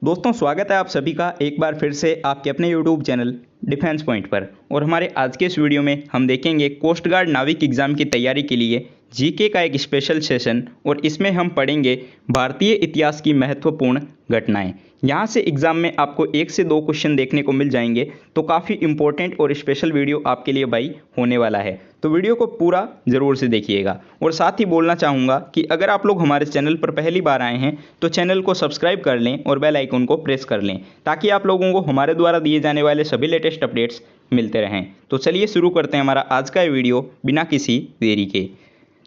दोस्तों स्वागत है आप सभी का एक बार फिर से आपके अपने यूट्यूब चैनल डिफेंस पॉइंट पर। और हमारे आज के इस वीडियो में हम देखेंगे कोस्ट गार्ड नाविक एग्जाम की तैयारी के लिए जीके का एक स्पेशल सेशन, और इसमें हम पढ़ेंगे भारतीय इतिहास की महत्वपूर्ण घटनाएं। यहाँ से एग्जाम में आपको 1 से 2 क्वेश्चन देखने को मिल जाएंगे, तो काफ़ी इंपॉर्टेंट और स्पेशल वीडियो आपके लिए भाई होने वाला है। तो वीडियो को पूरा ज़रूर से देखिएगा। और साथ ही बोलना चाहूँगा कि अगर आप लोग हमारे चैनल पर पहली बार आए हैं तो चैनल को सब्सक्राइब कर लें और बेल आइकन को प्रेस कर लें, ताकि आप लोगों को हमारे द्वारा दिए जाने वाले सभी लेटेस्ट अपडेट्स मिलते रहें। तो चलिए शुरू करते हैं हमारा आज का वीडियो बिना किसी देरी के।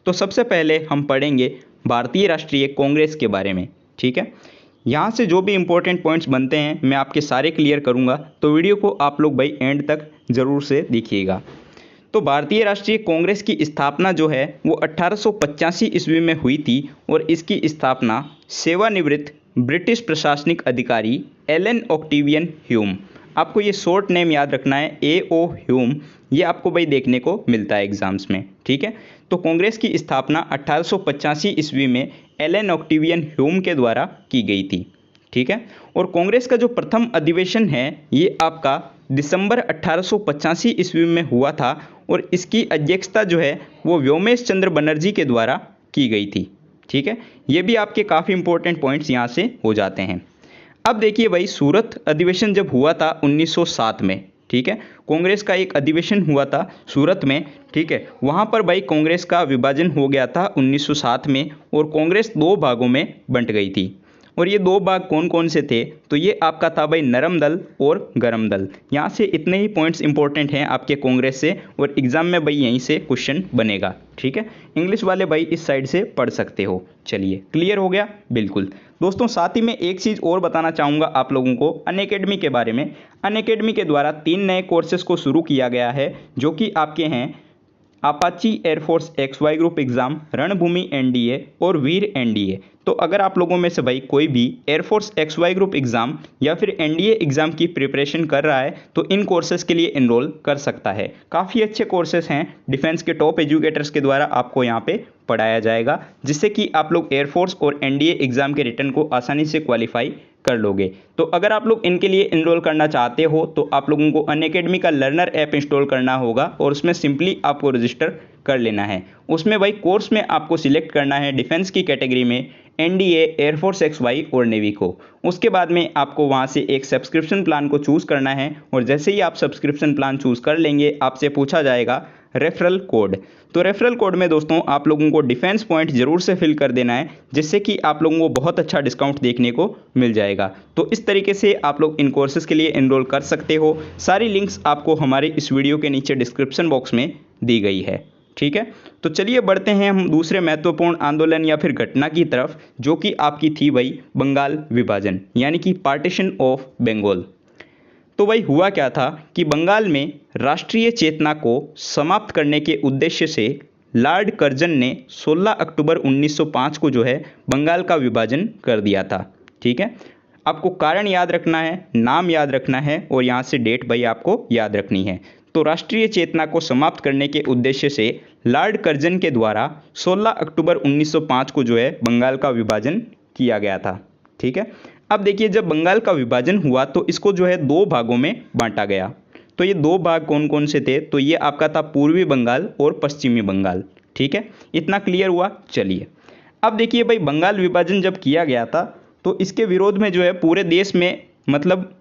तो सबसे पहले हम पढ़ेंगे भारतीय राष्ट्रीय कांग्रेस के बारे में। ठीक है, यहाँ से जो भी इंपॉर्टेंट पॉइंट्स बनते हैं मैं आपके सारे क्लियर करूँगा, तो वीडियो को आप लोग भाई एंड तक ज़रूर से देखिएगा। तो भारतीय राष्ट्रीय कांग्रेस की स्थापना जो है वो 1885 ईस्वी में हुई थी, और इसकी स्थापना सेवानिवृत्त ब्रिटिश प्रशासनिक अधिकारी एलन ऑक्टेवियन ह्यूम, आपको ये शॉर्ट नेम याद रखना है, AO ह्यूम, ये आपको भाई देखने को मिलता है एग्जाम्स में। ठीक है, तो कांग्रेस की स्थापना 1885 ईस्वी में एलन ऑक्टेवियन ह्यूम के द्वारा की गई थी। ठीक है, और कांग्रेस का जो प्रथम अधिवेशन है ये आपका दिसंबर 1885 ईस्वी में हुआ था, और इसकी अध्यक्षता जो है वो व्योमेश चंद्र बनर्जी के द्वारा की गई थी। ठीक है, ये भी आपके काफ़ी इंपॉर्टेंट पॉइंट्स यहाँ से हो जाते हैं। अब देखिए भाई, सूरत अधिवेशन जब हुआ था 1907 में, ठीक है, कांग्रेस का एक अधिवेशन हुआ था सूरत में। ठीक है, वहाँ पर भाई कांग्रेस का विभाजन हो गया था 1907 में, और कांग्रेस 2 भागों में बंट गई थी। और ये 2 भाग कौन कौन से थे, तो ये आपका था भाई नरम दल और गरम दल। यहाँ से इतने ही पॉइंट्स इंपॉर्टेंट हैं आपके कांग्रेस से, और एग्जाम में भाई यहीं से क्वेश्चन बनेगा। ठीक है, इंग्लिश वाले भाई इस साइड से पढ़ सकते हो। चलिए, क्लियर हो गया? बिल्कुल दोस्तों, साथ ही में एक चीज़ और बताना चाहूँगा आप लोगों को अनअकैडमी के बारे में। अनअकैडमी के द्वारा 3 नए कोर्सेज को शुरू किया गया है, जो कि आपके हैं Apache air force XY group exam, रणभूमि NDA और वीर NDA। तो अगर आप लोगों में से भाई कोई भी एयरफोर्स XY ग्रुप एग्ज़ाम या फिर NDA एग्ज़ाम की प्रिपरेशन कर रहा है तो इन कोर्सेज़ के लिए एनरोल कर सकता है। काफ़ी अच्छे कोर्सेज़ हैं, डिफेंस के टॉप एजुकेटर्स के द्वारा आपको यहाँ पे पढ़ाया जाएगा, जिससे कि आप लोग एयरफोर्स और NDA एग्ज़ाम के रिटर्न को आसानी से क्वालिफाई कर लोगे। तो अगर आप लोग इनके लिए एनरोल करना चाहते हो तो आप लोगों को अनअकैडमी का लर्नर ऐप इंस्टॉल करना होगा, और उसमें सिंपली आपको रजिस्टर कर लेना है। उसमें भाई कोर्स में आपको सिलेक्ट करना है डिफेंस की कैटेगरी में NDA, एयरफोर्स XY और नेवी को। उसके बाद में आपको वहाँ से एक सब्सक्रिप्शन प्लान को चूज़ करना है, और जैसे ही आप सब्सक्रिप्शन प्लान चूज़ कर लेंगे आपसे पूछा जाएगा रेफरल कोड। तो रेफरल कोड में दोस्तों आप लोगों को डिफेंस पॉइंट ज़रूर से फिल कर देना है, जिससे कि आप लोगों को बहुत अच्छा डिस्काउंट देखने को मिल जाएगा। तो इस तरीके से आप लोग इन कोर्सेज़ के लिए एनरोल कर सकते हो। सारी लिंक्स आपको हमारे इस वीडियो के नीचे डिस्क्रिप्शन बॉक्स में दी गई है। ठीक है, तो चलिए बढ़ते हैं हम दूसरे महत्वपूर्ण आंदोलन या फिर घटना की तरफ, जो कि आपकी थी भाई बंगाल विभाजन, यानी कि पार्टीशन ऑफ बंगाल। तो भाई हुआ क्या था कि बंगाल में राष्ट्रीय चेतना को समाप्त करने के उद्देश्य से लॉर्ड कर्जन ने 16 अक्टूबर 1905 को जो है बंगाल का विभाजन कर दिया था। ठीक है, आपको कारण याद रखना है, नाम याद रखना है, और यहाँ से डेट भाई आपको याद रखनी है। तो राष्ट्रीय चेतना को समाप्त करने के उद्देश्य से लॉर्ड कर्जन के द्वारा 16 अक्टूबर 1905 को जो है बंगाल का विभाजन किया गया था। ठीक है, अब देखिए जब बंगाल का विभाजन हुआ तो इसको जो है 2 भागों में बांटा गया। तो ये 2 भाग कौन कौन से थे, तो ये आपका था पूर्वी बंगाल और पश्चिमी बंगाल। ठीक है, इतना क्लियर हुआ? चलिए, अब देखिए भाई बंगाल विभाजन जब किया गया था तो इसके विरोध में जो है पूरे देश में मतलब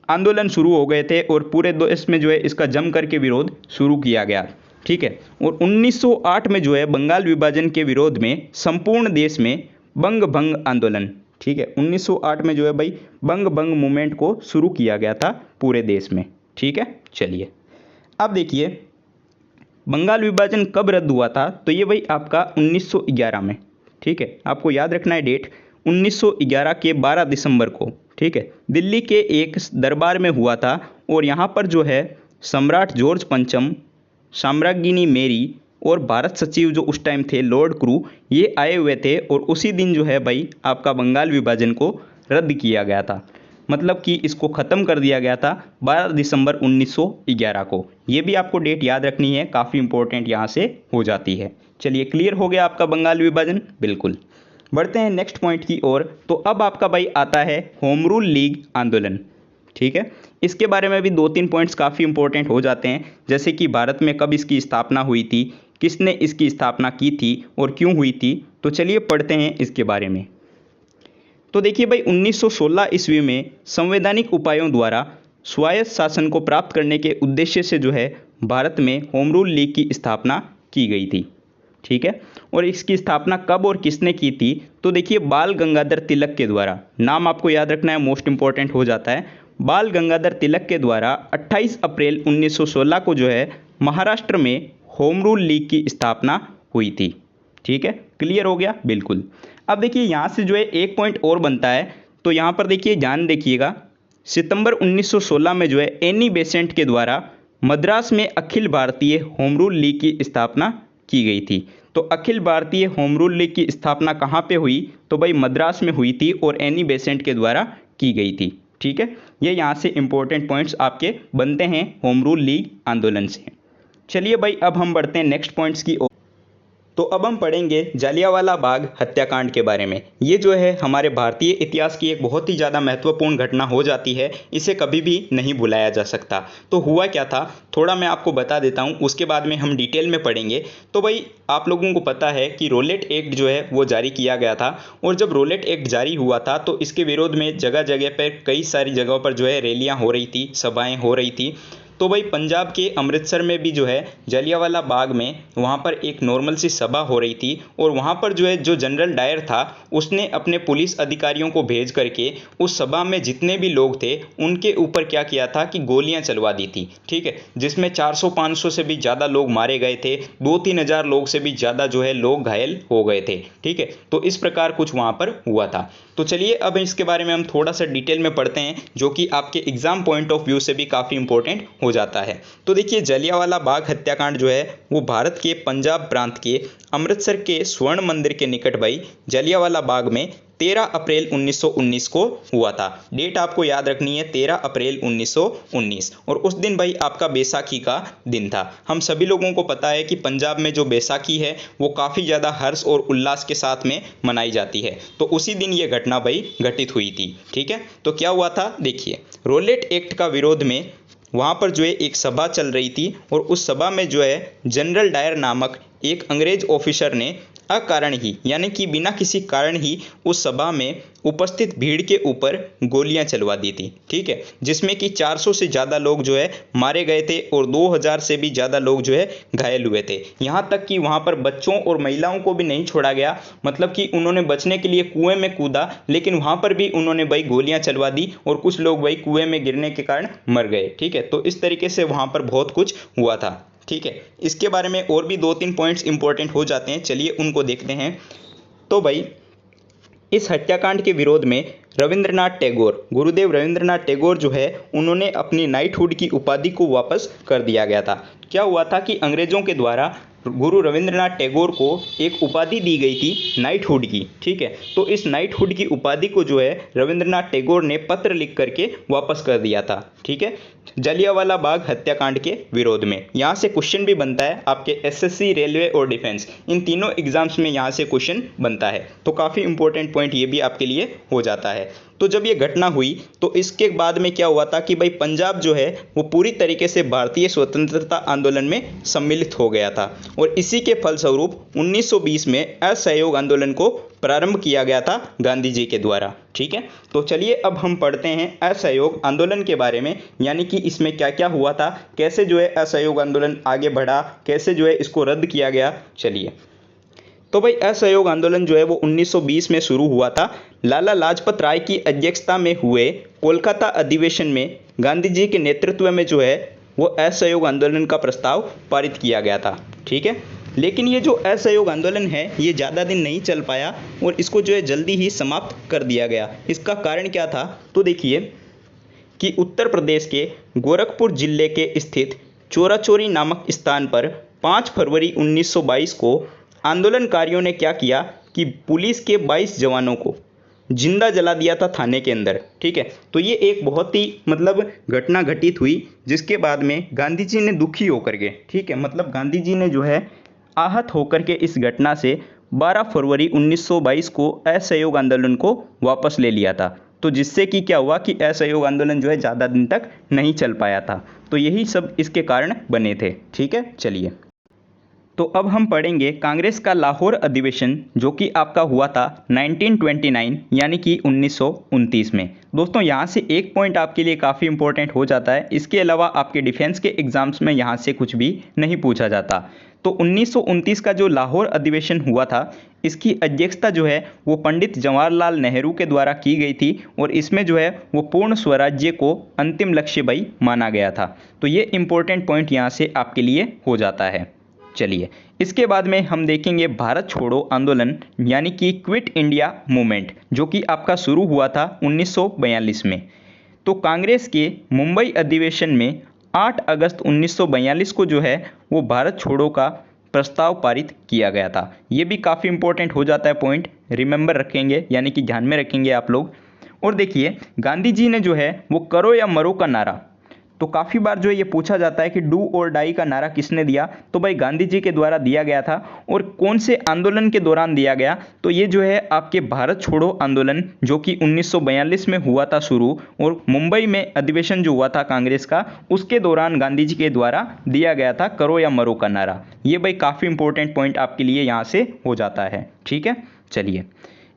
आंदोलन शुरू हो गए थे, और पूरे देश में जो है इसका जम करके विरोध शुरू किया गया। ठीक है, और 1908 में जो है बंगाल विभाजन के विरोध में संपूर्ण देश में बंग भंग आंदोलन, ठीक है, 1908 में जो है भाई बंग भंग मूवमेंट को शुरू किया गया था पूरे देश में। ठीक है, चलिए अब देखिए बंगाल विभाजन कब रद्द हुआ था, तो ये भाई आपका 1911 में। ठीक है, आपको याद रखना है डेट, 1911 के 12 दिसंबर को। ठीक है, दिल्ली के एक दरबार में हुआ था, और यहाँ पर जो है सम्राट जॉर्ज पंचम, साम्राज्ञी मेरी और भारत सचिव जो उस टाइम थे लॉर्ड क्रू, ये आए हुए थे, और उसी दिन जो है भाई आपका बंगाल विभाजन को रद्द किया गया था, मतलब कि इसको ख़त्म कर दिया गया था 12 दिसंबर 1911 को। ये भी आपको डेट याद रखनी है, काफ़ी इंपॉर्टेंट यहाँ से हो जाती है। चलिए, क्लियर हो गया आपका बंगाल विभाजन? बिल्कुल। बढ़ते हैं नेक्स्ट पॉइंट की ओर। तो अब आपका भाई आता है होम रूल लीग आंदोलन। ठीक है, इसके बारे में भी 2-3 पॉइंट्स काफ़ी इंपॉर्टेंट हो जाते हैं, जैसे कि भारत में कब इसकी स्थापना हुई थी, किसने इसकी स्थापना की थी और क्यों हुई थी। तो चलिए पढ़ते हैं इसके बारे में। तो देखिए भाई 1916 ईस्वी में संवैधानिक उपायों द्वारा स्वायत्त शासन को प्राप्त करने के उद्देश्य से जो है भारत में होम रूल लीग की स्थापना की गई थी। ठीक है, और इसकी स्थापना कब और किसने की थी। तो देखिए बाल गंगाधर तिलक के द्वारा, नाम आपको याद रखना है, मोस्ट इंपॉर्टेंट हो जाता है। बाल गंगाधर तिलक के द्वारा 28 अप्रैल 1916 को जो है महाराष्ट्र में होम रूल लीग की स्थापना हुई थी। ठीक है, क्लियर हो गया बिल्कुल। अब देखिए यहाँ से जो है एक पॉइंट और बनता है, तो यहाँ पर देखिए ध्यान देखिएगा, सितंबर 1916 में जो है एनी बेसेंट के द्वारा मद्रास में Akhil Bharatiya home rule league की स्थापना की गई थी। तो Akhil Bharatiya home rule league की स्थापना कहाँ पे हुई, तो भाई मद्रास में हुई थी और एनी बेसेंट के द्वारा की गई थी। ठीक है, ये यहाँ से इंपॉर्टेंट पॉइंट्स आपके बनते हैं होम रूल लीग आंदोलन से। चलिए भाई अब हम बढ़ते हैं नेक्स्ट पॉइंट्स की ओर। तो अब हम पढ़ेंगे जालियांवाला बाग हत्याकांड के बारे में। ये जो है हमारे भारतीय इतिहास की एक बहुत ही ज़्यादा महत्वपूर्ण घटना हो जाती है, इसे कभी भी नहीं भुलाया जा सकता। तो हुआ क्या था थोड़ा मैं आपको बता देता हूँ, उसके बाद में हम डिटेल में पढ़ेंगे। तो भाई आप लोगों को पता है कि रोलेट एक्ट जो है वो जारी किया गया था, और जब रोलेट एक्ट जारी हुआ था तो इसके विरोध में जगह जगह पर कई सारी जगहों पर जो है रैलियाँ हो रही थी, सभाएँ हो रही थी। तो भाई पंजाब के अमृतसर में भी जो है जालियांवाला बाग में वहाँ पर एक नॉर्मल सी सभा हो रही थी, और वहाँ पर जो है जो जनरल डायर था उसने अपने पुलिस अधिकारियों को भेज करके उस सभा में जितने भी लोग थे उनके ऊपर क्या किया था कि गोलियां चलवा दी थी। ठीक है, जिसमें 400-500 से भी ज़्यादा लोग मारे गए थे, 2-3 हज़ार लोग से भी ज़्यादा जो है लोग घायल हो गए थे। ठीक है, तो इस प्रकार कुछ वहाँ पर हुआ था। तो चलिए अब इसके बारे में हम थोड़ा सा डिटेल में पढ़ते हैं, जो कि आपके एग्जाम पॉइंट ऑफ व्यू से भी काफ़ी इंपॉर्टेंट हो जाता है। तो देखिए जालियांवाला बाग हत्याकांड जो है वो भारत के पंजाब प्रांत के अमृतसर के स्वर्ण मंदिर के निकट भाई जालियांवाला बाग में 13 अप्रैल 1919 को हुआ था। डेट आपको याद रखनी है 13 अप्रैल 1919, और उस दिन भाई आपका बैसाखी का दिन था। हम सभी लोगों को पता है कि पंजाब में जो बैसाखी है वो काफ़ी ज़्यादा हर्ष और उल्लास के साथ में मनाई जाती है। तो उसी दिन ये घटना भाई घटित हुई थी। ठीक है, तो क्या हुआ था देखिए, रोलेट एक्ट का विरोध में वहाँ पर जो है एक सभा चल रही थी, और उस सभा में जो है जनरल डायर नामक एक अंग्रेज ऑफिसर ने अकारण ही यानी कि बिना किसी कारण ही उस सभा में उपस्थित भीड़ के ऊपर गोलियां चलवा दी थी। ठीक है, जिसमें कि 400 से ज़्यादा लोग जो है मारे गए थे और 2000 से भी ज़्यादा लोग जो है घायल हुए थे। यहाँ तक कि वहाँ पर बच्चों और महिलाओं को भी नहीं छोड़ा गया, मतलब कि उन्होंने बचने के लिए कुएं में कूदा, लेकिन वहाँ पर भी उन्होंने भाई गोलियाँ चलवा दी और कुछ लोग भाई कुएं में गिरने के कारण मर गए। ठीक है, तो इस तरीके से वहाँ पर बहुत कुछ हुआ था। ठीक है, इसके बारे में और भी 2-3 पॉइंट्स इंपॉर्टेंट हो जाते हैं, चलिए उनको देखते हैं। तो भाई इस हत्याकांड के विरोध में रविंद्रनाथ टैगोर, गुरुदेव रविंद्रनाथ टैगोर जो है उन्होंने अपनी नाइटहुड की उपाधि को वापस कर दिया गया था। क्या हुआ था कि अंग्रेजों के द्वारा गुरु रविंद्रनाथ टैगोर को एक उपाधि दी गई थी नाइटहुड की। ठीक है, तो इस नाइटहुड की उपाधि को जो है रविंद्रनाथ टैगोर ने पत्र लिख करके वापस कर दिया था। ठीक है, जालियांवाला बाग हत्याकांड के विरोध में। यहाँ से क्वेश्चन भी बनता है आपके एसएससी, रेलवे और डिफेंस, इन तीनों एग्जाम्स में यहाँ से क्वेश्चन बनता है। तो काफ़ी इंपॉर्टेंट पॉइंट ये भी आपके लिए हो जाता है। तो जब ये घटना हुई तो इसके बाद में क्या हुआ था कि भाई पंजाब जो है वो पूरी तरीके से भारतीय स्वतंत्रता आंदोलन में सम्मिलित हो गया था, और इसी के फलस्वरूप 1920 में असहयोग आंदोलन को प्रारंभ किया गया था गांधी जी के द्वारा। ठीक है, तो चलिए अब हम पढ़ते हैं असहयोग आंदोलन के बारे में, यानी कि इसमें क्या क्या हुआ था, कैसे जो है असहयोग आंदोलन आगे बढ़ा, कैसे जो है इसको रद्द किया गया। चलिए, तो भाई असहयोग आंदोलन जो है वो 1920 में शुरू हुआ था। लाला लाजपत राय की अध्यक्षता में हुए कोलकाता अधिवेशन में गांधी जी के नेतृत्व में जो है वो असहयोग आंदोलन का प्रस्ताव पारित किया गया था। ठीक है, लेकिन ये जो असहयोग आंदोलन है ये ज़्यादा दिन नहीं चल पाया और इसको जो है जल्दी ही समाप्त कर दिया गया। इसका कारण क्या था, तो देखिए कि उत्तर प्रदेश के गोरखपुर जिले के स्थित चोराचोरी नामक स्थान पर 5 फरवरी 1922 को आंदोलनकारियों ने क्या किया कि पुलिस के 22 जवानों को जिंदा जला दिया था थाने के अंदर। ठीक है, तो ये एक बहुत ही मतलब घटना घटित हुई, जिसके बाद में गांधी जी ने दुखी होकर के, ठीक है, मतलब गांधी जी ने जो है आहत होकर के इस घटना से 12 फरवरी 1922 को असहयोग आंदोलन को वापस ले लिया था। तो जिससे कि क्या हुआ कि असहयोग आंदोलन जो है ज़्यादा दिन तक नहीं चल पाया था। तो यही सब इसके कारण बने थे। ठीक है, चलिए तो अब हम पढ़ेंगे कांग्रेस का लाहौर अधिवेशन जो कि आपका हुआ था 1929 यानी कि 1929 में। दोस्तों यहाँ से एक पॉइंट आपके लिए काफ़ी इंपॉर्टेंट हो जाता है, इसके अलावा आपके डिफेंस के एग्जाम्स में यहाँ से कुछ भी नहीं पूछा जाता। तो 1929 का जो लाहौर अधिवेशन हुआ था, इसकी अध्यक्षता जो है वो पंडित जवाहरलाल नेहरू के द्वारा की गई थी और इसमें जो है वो पूर्ण स्वराज्य को अंतिम लक्ष्य भाई माना गया था। तो ये इंपॉर्टेंट पॉइंट यहाँ से आपके लिए हो जाता है। चलिए इसके बाद में हम देखेंगे भारत छोड़ो आंदोलन यानी कि क्विट इंडिया मूवमेंट जो कि आपका शुरू हुआ था 1942 में। तो कांग्रेस के मुंबई अधिवेशन में 8 अगस्त 1942 को जो है वो भारत छोड़ो का प्रस्ताव पारित किया गया था। ये भी काफ़ी इंपॉर्टेंट हो जाता है पॉइंट, रिमेंबर रखेंगे यानी कि ध्यान में रखेंगे आप लोग। और देखिए गांधी जी ने जो है वो करो या मरो का नारा, तो काफ़ी बार जो है ये पूछा जाता है कि डू और डाई का नारा किसने दिया, तो भाई गांधी जी के द्वारा दिया गया था। और कौन से आंदोलन के दौरान दिया गया, तो ये जो है आपके भारत छोड़ो आंदोलन जो कि 1942 में हुआ था शुरू, और मुंबई में अधिवेशन जो हुआ था कांग्रेस का, उसके दौरान गांधी जी के द्वारा दिया गया था करो या मरो का नारा। ये भाई काफ़ी इंपॉर्टेंट पॉइंट आपके लिए यहाँ से हो जाता है। ठीक है, चलिए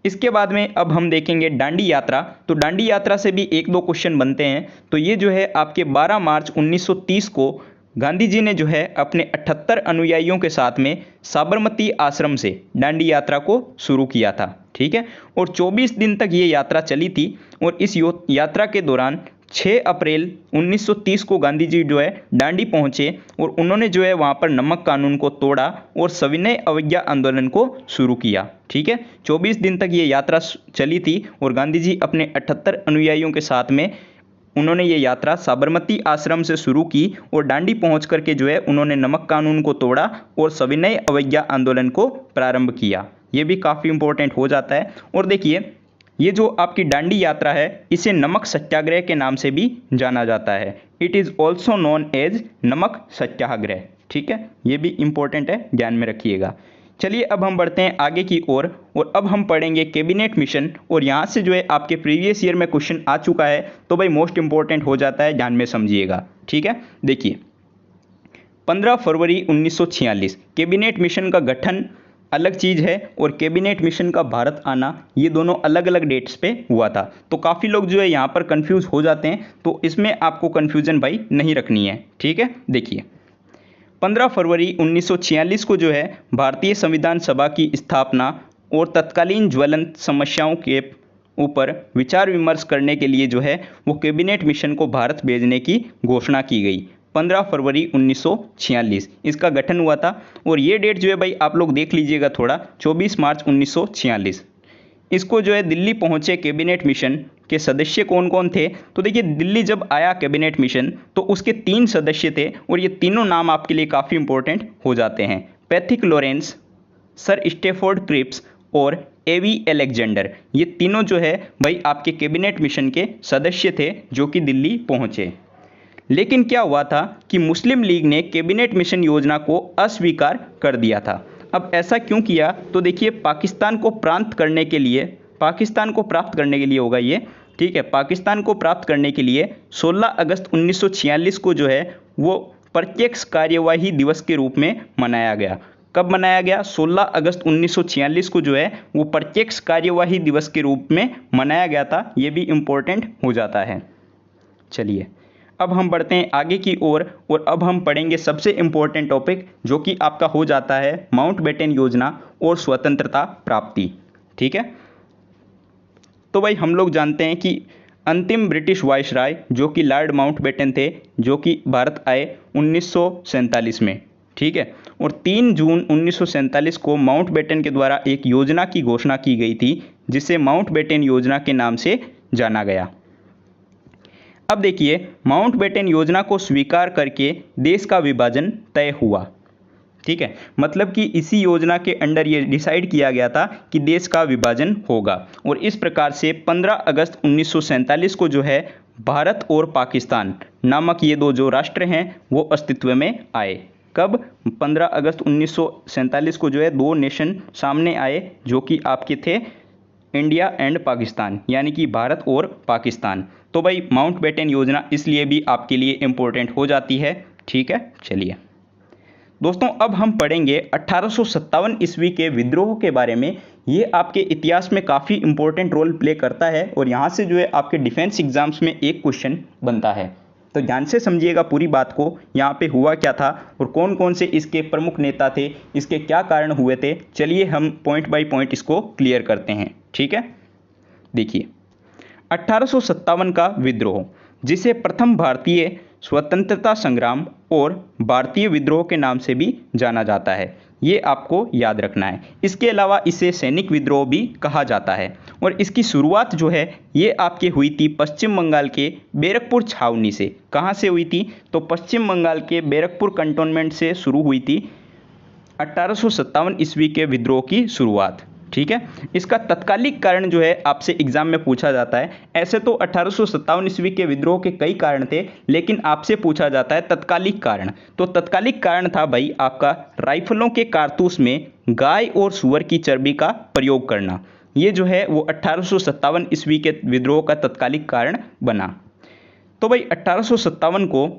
इसके बाद में अब हम देखेंगे डांडी यात्रा। तो डांडी यात्रा से भी एक दो क्वेश्चन बनते हैं। तो ये जो है आपके 12 मार्च 1930 को गांधी जी ने जो है अपने 78 अनुयायियों के साथ में साबरमती आश्रम से डांडी यात्रा को शुरू किया था। ठीक है, और 24 दिन तक ये यात्रा चली थी। और इस यात्रा के दौरान 6 अप्रैल 1930 को गांधी जी जो है डांडी पहुंचे और उन्होंने जो है वहां पर नमक कानून को तोड़ा और सविनय अवज्ञा आंदोलन को शुरू किया। ठीक है, 24 दिन तक ये यात्रा चली थी और गांधी जी अपने 78 अनुयायियों के साथ में उन्होंने ये यात्रा साबरमती आश्रम से शुरू की और डांडी पहुंच करके जो है उन्होंने नमक कानून को तोड़ा और सविनय अवज्ञा आंदोलन को प्रारंभ किया। ये भी काफ़ी इंपॉर्टेंट हो जाता है। और देखिए ये जो आपकी डांडी यात्रा है इसे नमक सत्याग्रह के नाम से भी जाना जाता है। It is also known as Namak Satyagraha. ठीक है, ये भी इंपॉर्टेंट है, ध्यान में रखिएगा। चलिए अब हम बढ़ते हैं आगे की ओर और अब हम पढ़ेंगे कैबिनेट मिशन। और यहाँ से जो है आपके प्रीवियस ईयर में क्वेश्चन आ चुका है, तो भाई मोस्ट इंपॉर्टेंट हो जाता है, ध्यान में समझिएगा। ठीक है, देखिए 15 फरवरी 1946 कैबिनेट मिशन का गठन अलग चीज़ है और कैबिनेट मिशन का भारत आना ये दोनों अलग अलग डेट्स पे हुआ था। तो काफ़ी लोग जो है यहाँ पर कंफ्यूज हो जाते हैं, तो इसमें आपको कंफ्यूजन भाई नहीं रखनी है। ठीक है, देखिए 15 फरवरी 1946 को जो है भारतीय संविधान सभा की स्थापना और तत्कालीन ज्वलंत समस्याओं के ऊपर विचार विमर्श करने के लिए जो है वो कैबिनेट मिशन को भारत भेजने की घोषणा की गई। 15 फरवरी 1946 इसका गठन हुआ था। और ये डेट जो है भाई आप लोग देख लीजिएगा थोड़ा, 24 मार्च 1946 इसको जो है दिल्ली पहुंचे कैबिनेट मिशन के सदस्य कौन कौन थे। तो देखिए दिल्ली जब आया कैबिनेट मिशन तो उसके 3 सदस्य थे और ये तीनों नाम आपके लिए काफ़ी इंपॉर्टेंट हो जाते हैं, Pethick Lawrence, sir Stafford Cripps और एवी अलेक्जेंडर। ये तीनों जो है भाई आपके कैबिनेट मिशन के सदस्य थे जो कि दिल्ली पहुंचे। लेकिन क्या हुआ था कि मुस्लिम लीग ने कैबिनेट मिशन योजना को अस्वीकार कर दिया था। अब ऐसा क्यों किया, तो देखिए पाकिस्तान को प्राप्त करने के लिए होगा ये। ठीक है, पाकिस्तान को प्राप्त करने के लिए 16 अगस्त 1946 को जो है वो प्रत्यक्ष कार्यवाही दिवस के रूप में मनाया गया। कब मनाया गया, 16 अगस्त 1946 को जो है वो प्रत्यक्ष कार्यवाही दिवस के रूप में मनाया गया था। ये भी इम्पोर्टेंट हो जाता है। चलिए अब हम बढ़ते हैं आगे की ओर और अब हम पढ़ेंगे सबसे इम्पोर्टेंट टॉपिक जो कि आपका हो जाता है माउंटबेटन योजना और स्वतंत्रता प्राप्ति। ठीक है, तो भाई हम लोग जानते हैं कि अंतिम ब्रिटिश वायसराय जो कि लॉर्ड माउंटबेटन थे जो कि भारत आए 1947 में। ठीक है, और 3 जून 1947 को माउंटबेटन के द्वारा एक योजना की घोषणा की गई थी जिसे माउंटबेटन योजना के नाम से जाना गया। अब देखिए माउंटबेटन योजना को स्वीकार करके देश का विभाजन तय हुआ। ठीक है, मतलब कि इसी योजना के अंडर ये डिसाइड किया गया था कि देश का विभाजन होगा। और इस प्रकार से 15 अगस्त 1947 को जो है भारत और पाकिस्तान नामक ये दो जो राष्ट्र हैं वो अस्तित्व में आए। कब? 15 अगस्त 1947 को जो है दो नेशन सामने आए जो कि आपके थे इंडिया एंड पाकिस्तान, यानी कि भारत और पाकिस्तान। तो भाई माउंटबेटन योजना इसलिए भी आपके लिए इम्पोर्टेंट हो जाती है। ठीक है, चलिए दोस्तों अब हम पढ़ेंगे 1857 ईस्वी के विद्रोह के बारे में। ये आपके इतिहास में काफ़ी इंपॉर्टेंट रोल प्ले करता है और यहाँ से जो है आपके डिफेंस एग्जाम्स में एक क्वेश्चन बनता है। तो ध्यान से समझिएगा पूरी बात को, यहाँ पे हुआ क्या था और कौन कौन से इसके प्रमुख नेता थे, इसके क्या कारण हुए थे। चलिए हम पॉइंट बाय पॉइंट इसको क्लियर करते हैं। ठीक है, देखिए 1857 का विद्रोह, जिसे प्रथम भारतीय स्वतंत्रता संग्राम और भारतीय विद्रोह के नाम से भी जाना जाता है, ये आपको याद रखना है। इसके अलावा इसे सैनिक विद्रोह भी कहा जाता है और इसकी शुरुआत जो है ये आपके हुई थी पश्चिम बंगाल के बैरकपुर छावनी से। कहाँ से हुई थी? तो पश्चिम बंगाल के बैरकपुर कंटोनमेंट से शुरू हुई थी 1857 ईस्वी के विद्रोह की शुरुआत। ठीक है, इसका तत्कालिक कारण जो है आपसे एग्जाम में पूछा जाता है। ऐसे तो 1857 ईस्वी के विद्रोह के कई कारण थे, लेकिन आपसे पूछा जाता है तत्कालिक कारण। तो तत्कालिक कारण था भाई आपका राइफलों के कारतूस में गाय और सूअर की चर्बी का प्रयोग करना। ये जो है वो 1857 ईस्वी के विद्रोह का तत्कालिक कारण बना। तो भाई 1857 को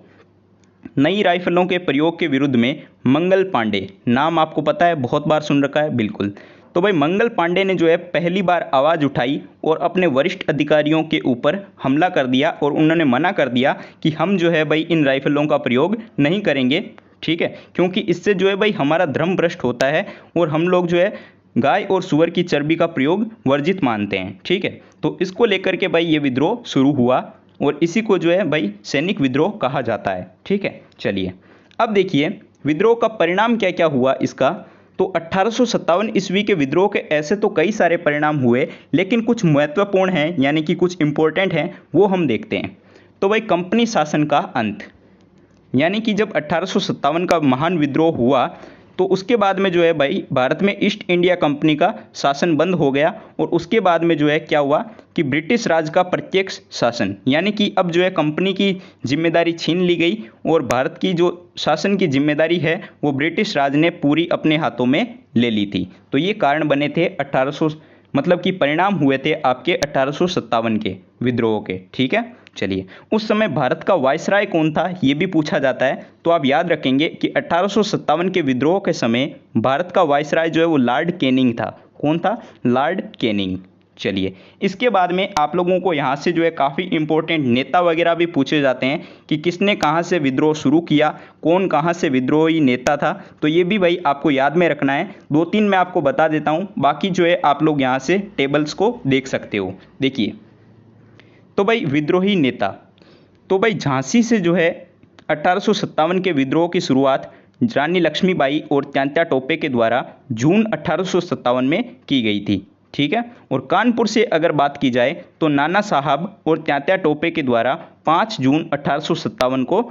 नई राइफलों के प्रयोग के विरुद्ध में मंगल पांडे, नाम आपको पता है, बहुत बार सुन रखा है, बिल्कुल। तो भाई मंगल पांडे ने जो है पहली बार आवाज़ उठाई और अपने वरिष्ठ अधिकारियों के ऊपर हमला कर दिया और उन्होंने मना कर दिया कि हम जो है भाई इन राइफलों का प्रयोग नहीं करेंगे। ठीक है, क्योंकि इससे जो है भाई हमारा धर्म भ्रष्ट होता है और हम लोग जो है गाय और सूअर की चर्बी का प्रयोग वर्जित मानते हैं। ठीक है, तो इसको लेकर के भाई ये विद्रोह शुरू हुआ और इसी को जो है भाई सैनिक विद्रोह कहा जाता है। ठीक है, चलिए अब देखिए विद्रोह का परिणाम क्या क्या हुआ इसका। तो 1857 ईस्वी के विद्रोह के ऐसे तो कई सारे परिणाम हुए, लेकिन कुछ महत्वपूर्ण हैं यानी कि कुछ इंपॉर्टेंट हैं, वो हम देखते हैं। तो भाई कंपनी शासन का अंत, यानी कि जब 1857 का महान विद्रोह हुआ तो उसके बाद में जो है भाई भारत में ईस्ट इंडिया कंपनी का शासन बंद हो गया और उसके बाद में जो है क्या हुआ कि ब्रिटिश राज का प्रत्यक्ष शासन, यानी कि अब जो है कंपनी की जिम्मेदारी छीन ली गई और भारत की जो शासन की जिम्मेदारी है वो ब्रिटिश राज ने पूरी अपने हाथों में ले ली थी। तो ये कारण बने थे 1800 मतलब कि परिणाम हुए थे आपके 1857 के विद्रोह के। ठीक है, चलिए उस समय भारत का वायसराय कौन था ये भी पूछा जाता है। तो आप याद रखेंगे कि 1857 के विद्रोह के समय भारत का वायसराय जो है वो लॉर्ड कैनिंग था। कौन था? Lord Canning. चलिए इसके बाद में आप लोगों को यहाँ से जो है काफ़ी इंपॉर्टेंट नेता वगैरह भी पूछे जाते हैं कि किसने कहाँ से विद्रोह शुरू किया, कौन कहाँ से विद्रोही नेता था। तो ये भी भाई आपको याद में रखना है। 2-3 मैं आपको बता देता हूँ, बाकी जो है आप लोग यहाँ से टेबल्स को देख सकते हो। देखिए तो भाई विद्रोही नेता, तो भाई झांसी से जो है 1857 के विद्रोह की शुरुआत रानी लक्ष्मीबाई और तात्या टोपे के द्वारा जून 1857 में की गई थी। ठीक है, और कानपुर से अगर बात की जाए तो नाना साहब और तात्या टोपे के द्वारा 5 जून 1857 को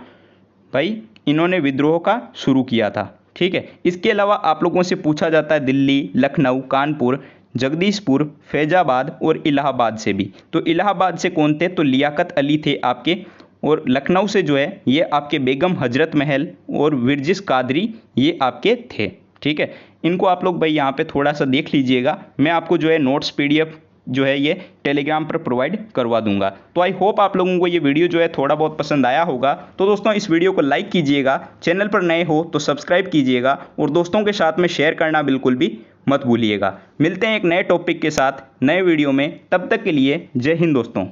भाई इन्होंने विद्रोह का शुरू किया था। ठीक है, इसके अलावा आप लोगों से पूछा जाता है दिल्ली, लखनऊ, कानपुर, जगदीशपुर, फैजाबाद और इलाहाबाद से भी। तो इलाहाबाद से कौन थे? तो लियाकत अली थे आपके, और लखनऊ से जो है ये आपके बेगम हजरत महल और विरजिस कादरी ये आपके थे। ठीक है, इनको आप लोग भाई यहाँ पे थोड़ा सा देख लीजिएगा। मैं आपको जो है नोट्स पीडीएफ जो है ये टेलीग्राम पर प्रोवाइड करवा दूंगा। तो आई होप आप लोगों को ये वीडियो जो है थोड़ा बहुत पसंद आया होगा। तो दोस्तों इस वीडियो को लाइक कीजिएगा, चैनल पर नए हो तो सब्सक्राइब कीजिएगा और दोस्तों के साथ में शेयर करना बिल्कुल भी मत भूलिएगा। मिलते हैं एक नए टॉपिक के साथ नए वीडियो में, तब तक के लिए जय हिंद दोस्तों।